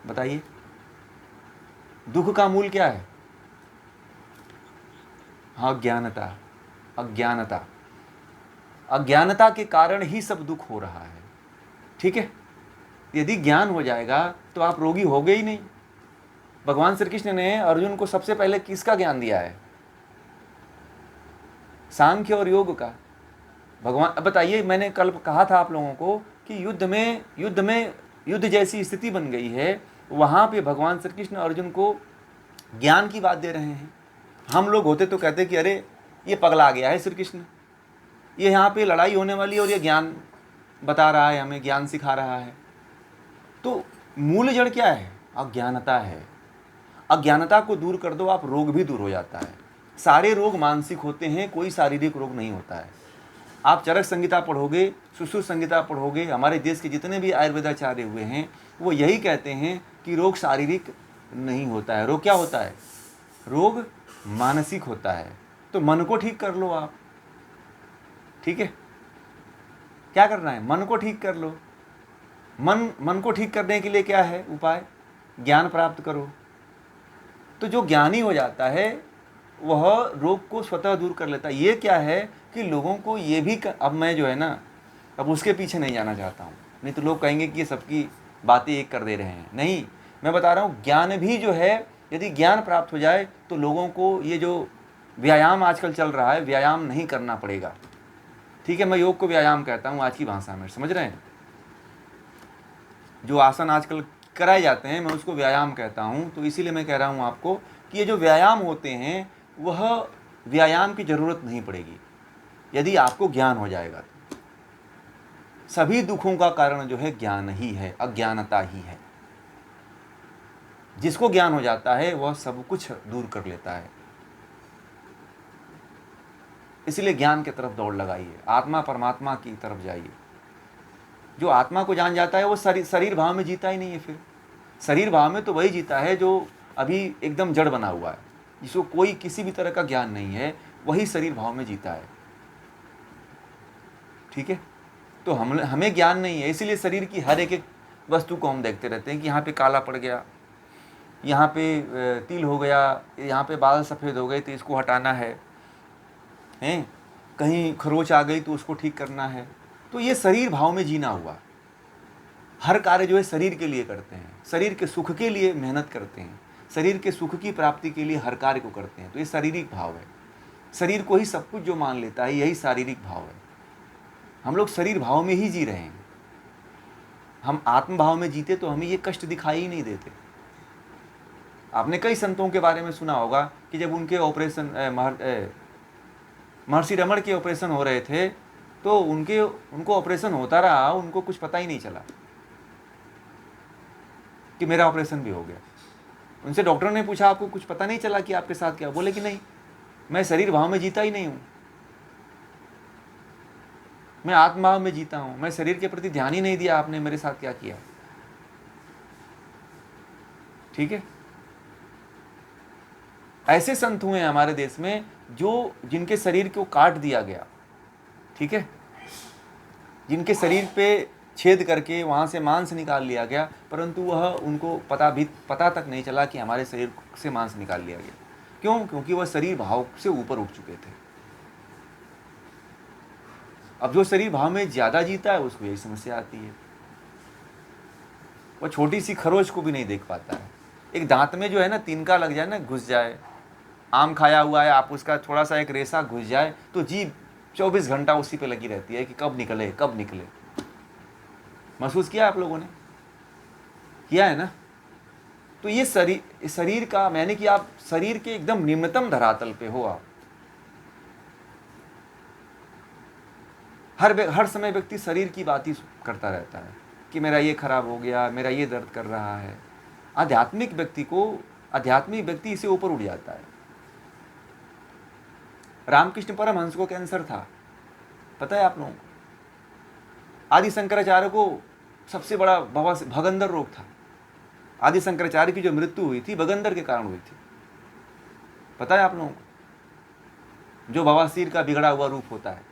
बताइए, दुख का मूल क्या है? हाँ, अज्ञानता। अज्ञानता, अज्ञानता के कारण ही सब दुख हो रहा है। ठीक है, यदि ज्ञान हो जाएगा तो आप रोगी हो गए ही नहीं। भगवान श्री कृष्ण ने अर्जुन को सबसे पहले किसका ज्ञान दिया है? सांख्य और योग का। भगवान, अब बताइए, मैंने कल कहा था आप लोगों को कि युद्ध जैसी स्थिति बन गई है, वहां पे भगवान श्री कृष्ण अर्जुन को ज्ञान की बात दे रहे हैं। हम लोग होते तो कहते कि अरे ये पगला गया है श्री कृष्ण, ये यहाँ पे लड़ाई होने वाली है और ये ज्ञान बता रहा है, हमें ज्ञान सिखा रहा है। तो मूल जड़ क्या है? अज्ञानता है। अज्ञानता को दूर कर दो, आप रोग भी दूर हो जाता है। सारे रोग मानसिक होते हैं, कोई शारीरिक रोग नहीं होता है। आप चरक संहिता पढ़ोगे, सुश्रुत संहिता पढ़ोगे, हमारे देश के जितने भी आयुर्वेदाचार्य हुए हैं वो यही कहते हैं कि रोग शारीरिक नहीं होता है। रोग क्या होता है? रोग मानसिक होता है। तो मन को ठीक कर लो आप। ठीक है, क्या करना है? मन को ठीक कर लो। मन को ठीक करने के लिए क्या है उपाय? ज्ञान प्राप्त करो। तो जो ज्ञानी हो जाता है वह रोग को स्वतः दूर कर लेता है। ये क्या है कि लोगों को ये भी अब मैं जो है ना, अब उसके पीछे नहीं जाना चाहता हूँ, नहीं तो लोग कहेंगे कि ये सबकी बातें एक कर दे रहे हैं। नहीं, मैं बता रहा हूँ ज्ञान भी जो है, यदि ज्ञान प्राप्त हो जाए तो लोगों को ये जो व्यायाम आजकल चल रहा है, व्यायाम नहीं करना पड़ेगा। ठीक है, मैं योग को व्यायाम कहता हूँ आज की भाषा में, समझ रहे हैं? जो आसन आजकल कराए जाते हैं मैं उसको व्यायाम कहता हूँ। तो इसीलिए मैं कह रहा हूँ आपको कि ये जो व्यायाम होते हैं वह व्यायाम की ज़रूरत नहीं पड़ेगी यदि आपको ज्ञान हो जाएगा तो। सभी दुखों का कारण जो है ज्ञान ही है, अज्ञानता ही है। जिसको ज्ञान हो जाता है वह सब कुछ दूर कर लेता है। इसलिए ज्ञान की तरफ दौड़ लगाइए, आत्मा परमात्मा की तरफ जाइए। जो आत्मा को जान जाता है वो शरीर भाव में जीता ही नहीं है। फिर शरीर भाव में तो वही जीता है जो अभी एकदम जड़ बना हुआ है, जिसको कोई किसी भी तरह का ज्ञान नहीं है, वही शरीर भाव में जीता है। ठीक है, तो हमें ज्ञान नहीं है, इसीलिए शरीर की हर एक वस्तु को हम देखते रहते हैं कि यहाँ पे काला पड़ गया, यहाँ पे तिल हो गया, यहाँ पे बाल सफ़ेद हो गए तो इसको हटाना है, कहीं खरोच आ गई तो उसको ठीक करना है। तो ये शरीर भाव में जीना हुआ। हर कार्य जो है शरीर के लिए करते हैं, शरीर के सुख के लिए मेहनत करते हैं, शरीर के सुख की प्राप्ति के लिए हर कार्य को करते हैं। तो ये शारीरिक भाव है। शरीर को ही सब कुछ जो मान लेता है यही शारीरिक भाव है। हम लोग शरीर भाव में ही जी रहे हैं। हम आत्म भाव में जीते तो हमें ये कष्ट दिखाई ही नहीं देते। आपने कई संतों के बारे में सुना होगा कि जब उनके ऑपरेशन महर्षि रमण के ऑपरेशन हो रहे थे तो उनको ऑपरेशन होता रहा, उनको कुछ पता ही नहीं चला कि मेरा ऑपरेशन भी हो गया। उनसे डॉक्टर ने पूछा आपको कुछ पता नहीं चला कि आपके साथ क्या? बोले कि नहीं, मैं शरीर भाव में जीता ही नहीं हूँ, मैं आत्म भाव में जीता हूँ, मैं शरीर के प्रति ध्यान ही नहीं दिया, आपने मेरे साथ क्या किया। ठीक है, ऐसे संत हुए हमारे देश में जिनके शरीर को काट दिया गया। ठीक है, जिनके शरीर पे छेद करके वहाँ से मांस निकाल लिया गया, परंतु वह उनको पता तक नहीं चला कि हमारे शरीर से मांस निकाल लिया गया। क्यों? क्योंकि वह शरीर भाव से ऊपर उठ चुके थे। अब जो शरीर भाव में ज़्यादा जीता है उसको यही समस्या आती है, वह छोटी सी खरोच को भी नहीं देख पाता है। एक दांत में जो है ना तिनका लग जाए ना, घुस जाए, आम खाया हुआ है, आप उसका थोड़ा सा एक रेशा घुस जाए तो जीभ 24 घंटा उसी पे लगी रहती है कि कब निकले कब निकले। महसूस किया आप लोगों ने? किया है ना? तो ये शरीर का, यानी कि आप शरीर के एकदम निम्नतम धरातल पे हो। आप हर समय व्यक्ति शरीर की बात ही करता रहता है कि मेरा ये खराब हो गया, मेरा ये दर्द कर रहा है। आध्यात्मिक व्यक्ति इसे ऊपर उठ जाता है। रामकृष्ण परमहंस को कैंसर था, पता है आप लोगों को? आदि शंकराचार्य को सबसे बड़ा भगंदर रोग था। आदि शंकराचार्य की जो मृत्यु हुई थी भगंदर के कारण हुई थी, पता है आप लोगों को? जो बवासीर का बिगड़ा हुआ रूप होता है,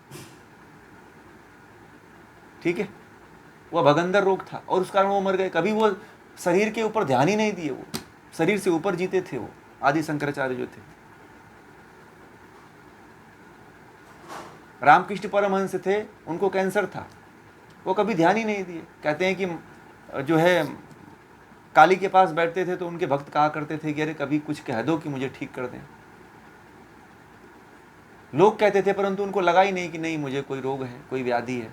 ठीक है, वह भगंदर रोग था और उस कारण वो मर गए। कभी वो शरीर के ऊपर ध्यान ही नहीं दिए, वो शरीर से ऊपर जीते थे। वो आदि शंकराचार्य जो थे, रामकृष्ण परमहंस थे, उनको कैंसर था, वो कभी ध्यान ही नहीं दिए। कहते हैं कि जो है काली के पास बैठते थे तो उनके भक्त कहा करते थे कि अरे कभी कुछ कह दो कि मुझे ठीक कर दें। लोग कहते थे परंतु उनको लगा ही नहीं कि नहीं मुझे कोई रोग है, कोई व्याधि है।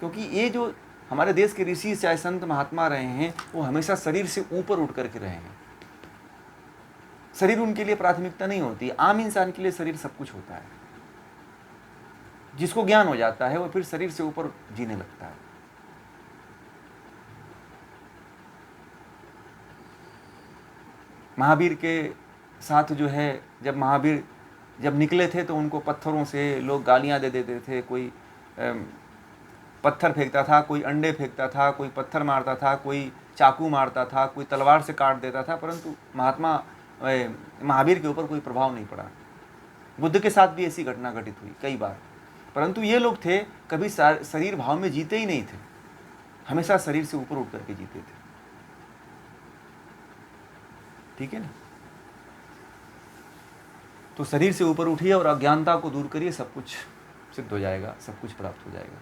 क्योंकि ये जो हमारे देश के ऋषि चाहे संत महात्मा रहे हैं, वो हमेशा शरीर से ऊपर उठ करके रहे हैं। शरीर उनके लिए प्राथमिकता नहीं होती। आम इंसान के लिए शरीर सब कुछ होता है। जिसको ज्ञान हो जाता है वो फिर शरीर से ऊपर जीने लगता है। महावीर के साथ जो है, जब महावीर जब निकले थे तो उनको पत्थरों से लोग गालियां दे देते थे। कोई पत्थर फेंकता था, कोई अंडे फेंकता था, कोई पत्थर मारता था, कोई चाकू मारता था, कोई तलवार से काट देता था, परंतु महावीर के ऊपर कोई प्रभाव नहीं पड़ा। बुद्ध के साथ भी ऐसी घटना घटित हुई कई बार, परंतु ये लोग थे कभी शरीर भाव में जीते ही नहीं थे, हमेशा शरीर से ऊपर उठ करके जीते थे। ठीक है ना? तो शरीर से ऊपर उठिए और अज्ञानता को दूर करिए, सब कुछ सिद्ध हो जाएगा, सब कुछ प्राप्त हो जाएगा।